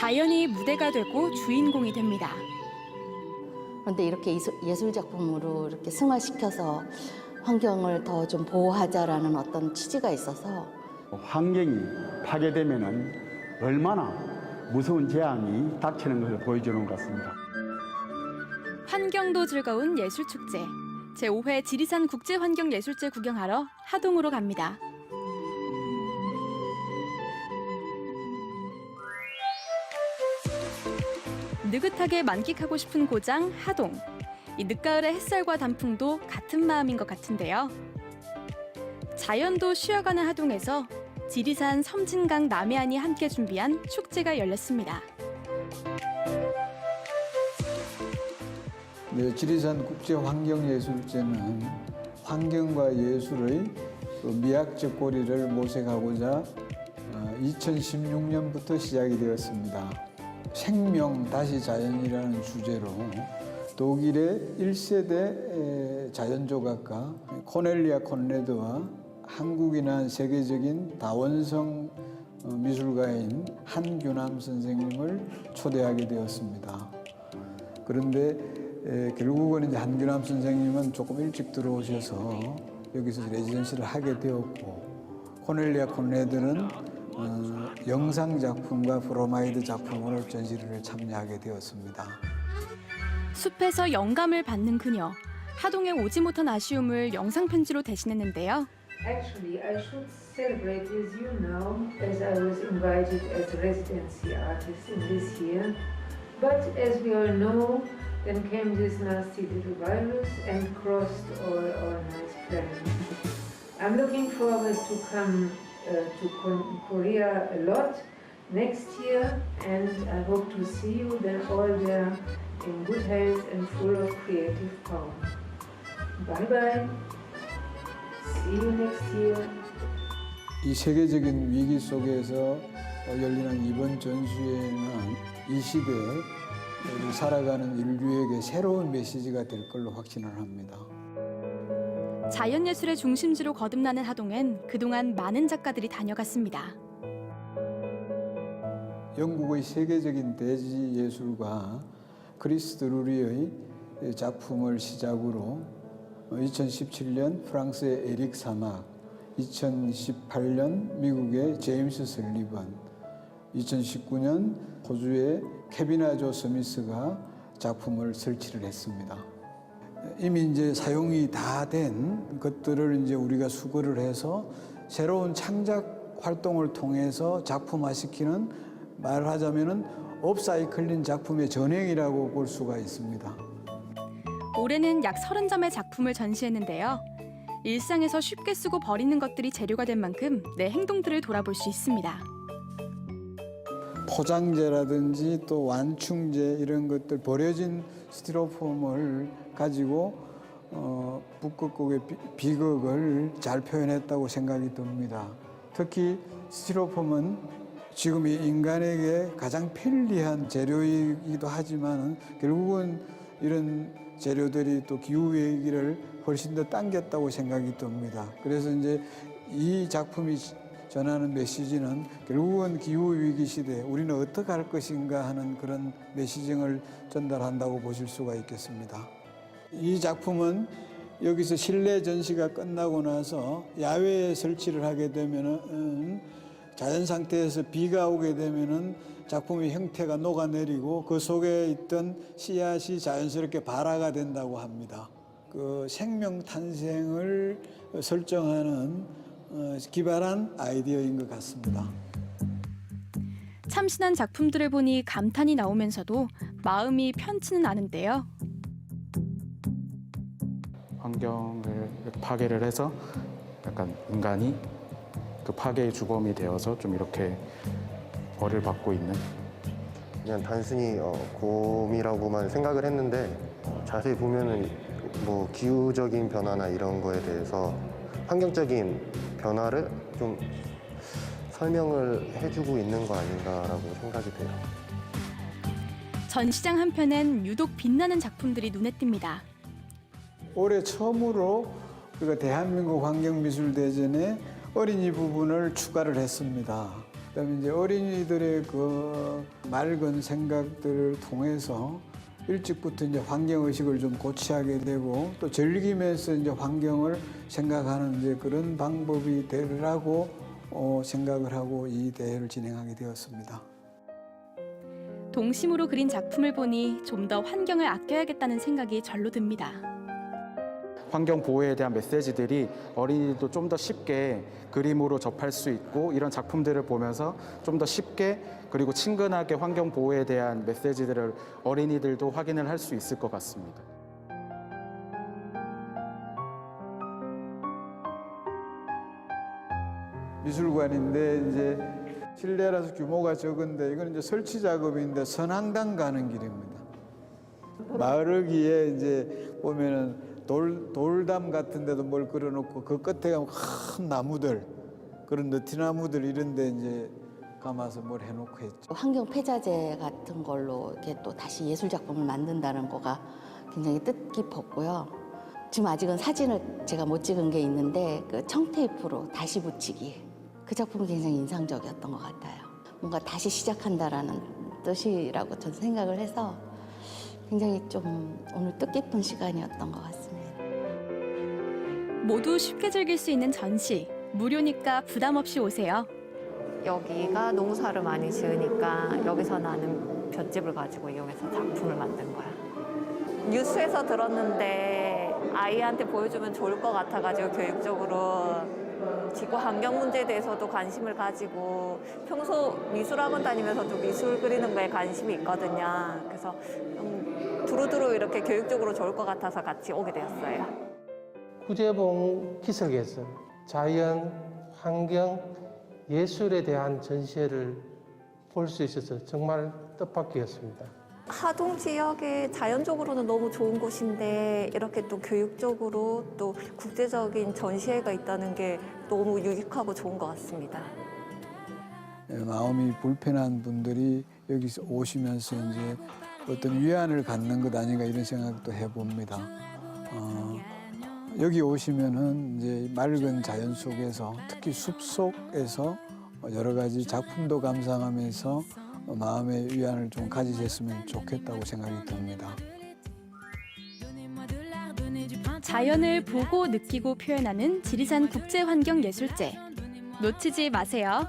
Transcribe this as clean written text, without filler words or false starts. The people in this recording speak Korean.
자연이 무대가 되고 주인공이 됩니다. 그런데 이렇게 예술 작품으로 이렇게 승화시켜서 환경을 더 좀 보호하자라는 어떤 취지가 있어서 환경이 파괴되면은 얼마나 무서운 재앙이 닥치는 것을 보여주는 것 같습니다. 환경도 즐거운 예술축제. 제5회 지리산 국제환경예술제 구경하러 하동으로 갑니다. 느긋하게 만끽하고 싶은 고장 하동. 이 늦가을의 햇살과 단풍도 같은 마음인 것 같은데요. 자연도 쉬어가는 하동에서 지리산 섬진강 남해안이 함께 준비한 축제가 열렸습니다. 네, 지리산 국제환경예술제는 환경과 예술의 미학적 고리를 모색하고자 2016년부터 시작이 되었습니다. 생명 다시 자연이라는 주제로 독일의 1세대 자연조각가 코넬리아 콘레드와 한국인한 세계적인 다원성 미술가인 한규남 선생님을 초대하게 되었습니다. 그런데 결국은 이제 한규남 선생님은 조금 일찍 들어오셔서 여기서 레지던시를 하게 되었고, 코넬리아 콘레드는 영상 작품과 브로마이드 작품으로 전시를 참여하게 되었습니다. 숲에서 영감을 받는 그녀. 하동에 오지 못한 아쉬움을 영상 편지로 대신했는데요. Actually, I should celebrate with you now, as I was invited as a residency artist in this year. But as we all know, then came this nasty little virus and crossed all our nice plans. I'm looking forward to come to Korea a lot next year, and I hope to see you then all there in good health and full of creative power. Bye bye. See you next year. 이 세계적인 위기 속에서 열리는 이번 전시회는 이 시대에 우리 살아가는 인류에게 새로운 메시지가 될 걸로 확신을 합니다. 자연예술의 중심지로 거듭나는 하동엔 그동안 많은 작가들이 다녀갔습니다. 영국의 세계적인 대지 예술가 크리스 드루리의 작품을 시작으로 2017년 프랑스의 에릭 사막, 2018년 미국의 제임스 설리번, 2019년 호주의 케비나조 스미스가 작품을 설치를 했습니다. 이미 이제 사용이 다 된 것들을 이제 우리가 수거를 해서 새로운 창작 활동을 통해서 작품화시키는, 말하자면은 업사이클링 작품의 전행이라고 볼 수가 있습니다. 올해는 약 30점의 작품을 전시했는데요. 일상에서 쉽게 쓰고 버리는 것들이 재료가 된 만큼 내 행동들을 돌아볼 수 있습니다. 포장재라든지 또 완충제 이런 것들, 버려진 스티로폼을 가지고 북극곰의 비극을 잘 표현했다고 생각이 듭니다. 특히 스티로폼은 지금 이 인간에게 가장 편리한 재료이기도 하지만 결국은 이런 재료들이 또 기후위기를 훨씬 더 당겼다고 생각이 듭니다. 그래서 이제 이 작품이 전하는 메시지는 결국은 기후위기 시대에 우리는 어떻게 할 것인가 하는 그런 메시징을 전달한다고 보실 수가 있겠습니다. 이 작품은 여기서 실내 전시가 끝나고 나서 야외에 설치를 하게 되면은 자연 상태에서 비가 오게 되면은 작품의 형태가 녹아내리고 그 속에 있던 씨앗이 자연스럽게 발화가 된다고 합니다. 그 생명 탄생을 설정하는 기발한 아이디어인 것 같습니다. 참신한 작품들을 보니 감탄이 나오면서도 마음이 편치는 않은데요. 환경을 파괴를 해서 약간 인간이 그 파괴의 주범이 되어서 좀 이렇게 벌을 받고 있는, 그냥 단순히 곰이라고만 생각을 했는데 자세히 보면은 뭐 기후적인 변화나 이런 거에 대해서 환경적인 변화를 좀 설명을 해주고 있는 거 아닌가라고 생각이 돼요. 전시장 한편엔 유독 빛나는 작품들이 눈에 띕니다. 올해 처음으로 우리가 대한민국 환경미술대전에 어린이 부분을 추가를 했습니다. 그다음에 이제 어린이들의 그 맑은 생각들을 통해서 일찍부터 이제 환경 의식을 좀 고취하게 되고 또 즐기면서 이제 환경을 생각하는 이제 그런 방법이 되리라고 생각을 하고 이 대회를 진행하게 되었습니다. 동심으로 그린 작품을 보니 좀 더 환경을 아껴야겠다는 생각이 절로 듭니다. 환경 보호에 대한 메시지들이 어린이들도 좀 더 쉽게 그림으로 접할 수 있고 이런 작품들을 보면서 좀 더 쉽게 그리고 친근하게 환경 보호에 대한 메시지들을 어린이들도 확인을 할 수 있을 것 같습니다. 미술관인데 이제 실내라서 규모가 적은데 이건 이제 설치 작업인데 선앙당 가는 길입니다. 마을기에 이제 보면은 돌담 같은 데도 뭘 걸어놓고 그 끝에 가면 큰 나무들 그런 느티나무들 이런 데 이제 감아서 뭘 해놓고 했죠. 환경 폐자재 같은 걸로 이렇게 또 다시 예술 작품을 만든다는 거가 굉장히 뜻깊었고요. 지금 아직은 사진을 제가 못 찍은 게 있는데 그 청테이프로 다시 붙이기 그 작품이 굉장히 인상적이었던 것 같아요. 뭔가 다시 시작한다라는 뜻이라고 저는 생각을 해서 굉장히 좀 오늘 뜻깊은 시간이었던 것 같습니다. 모두 쉽게 즐길 수 있는 전시. 무료니까 부담 없이 오세요. 여기가 농사를 많이 지으니까 여기서 나는 볏짚을 가지고 이용해서 작품을 만든 거야. 뉴스에서 들었는데 아이한테 보여주면 좋을 것 같아가지고 교육적으로 지구 환경 문제에 대해서도 관심을 가지고 평소 미술학원 다니면서도 미술 그리는 거에 관심이 있거든요. 그래서 두루두루 이렇게 교육적으로 좋을 것 같아서 같이 오게 되었어요. 구제봉 기석에서 자연, 환경, 예술에 대한 전시회를 볼 수 있어서 정말 뜻밖이었습니다. 하동 지역이 자연적으로는 너무 좋은 곳인데 이렇게 또 교육적으로 또 국제적인 전시회가 있다는 게 너무 유익하고 좋은 것 같습니다. 마음이 불편한 분들이 여기서 오시면서 이제 어떤 위안을 갖는 것 아닌가 이런 생각도 해봅니다. 여기 오시면은 이제 맑은 자연 속에서 특히 숲 속에서 여러 가지 작품도 감상하면서 마음의 위안을 좀 가지셨으면 좋겠다고 생각이 듭니다. 자연을 보고 느끼고 표현하는 지리산 국제환경예술제. 놓치지 마세요.